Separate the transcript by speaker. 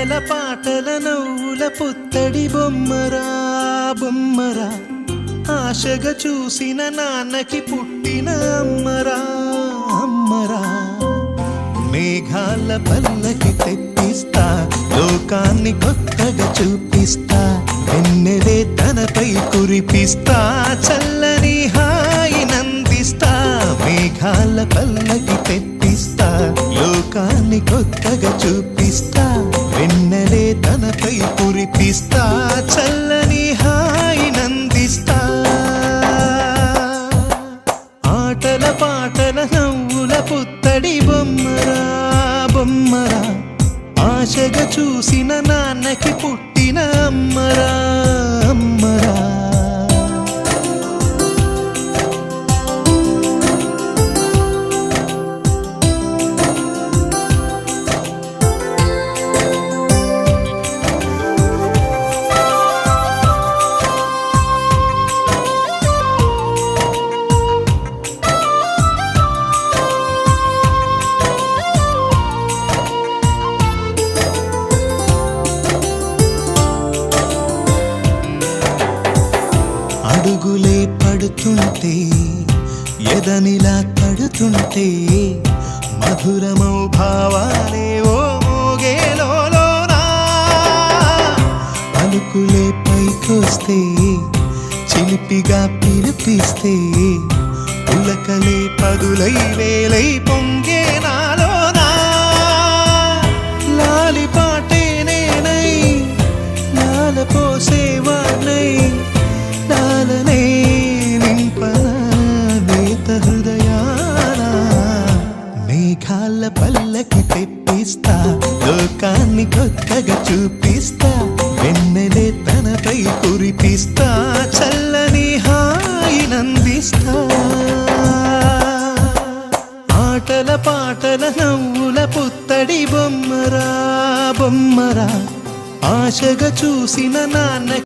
Speaker 1: ఆటల పాటల నవ్వుల పుత్తడి బొమ్మరా బొమ్మరా, ఆశగా చూసిన నాన్నకి పుట్టిన అమ్మరా అమ్మరా. మేఘాల పల్లకి తెప్పిస్తా, లోకాన్ని కొత్తగా చూపిస్తా, వెన్నెలే తనపై కురిపిస్తా, చల్లని హాయి నందిస్తా. మేఘాల పల్లకి తెప్పిస్తా, లోకాన్ని కొత్తగా చూపిస్తా, వెన్నెలే తనపై కురిపిస్తా, చల్లని హాయి నందిస్తా. ఆటల పాటల నవ్వుల పుత్తడి బొమ్మరా బొమ్మరా, ఆశగా చూసిన నాన్నకి పుట్టిన అమ్మరా అమ్మరా. అడుగులే పడుతుంటే, ఎదనిలా తడుతుంటే, మధురమౌ భావాలే ఓ మోగేలోనా. పలుకులే పైకొస్తే, చిలిపిగా పిలిపిస్తే, పులకలే పదులై వేలై పొంగే నాలోనా. లాలి పాటే నేనై, లాల పోసేవాణ్ణై, లాలనే నింపనా నేత హృదయాన. మేఘాల పల్లకి తెప్పిస్తా, లోకాన్ని కొత్తగా చూపిస్తా, వెన్నెలే తనపై కురిపిస్తా, చల్లని హాయి నందిస్తా. ఆటల పాటల నవ్వుల పుత్తడి బొమ్మరా బొమ్మరా, ఆశగా చూసిన నాన్న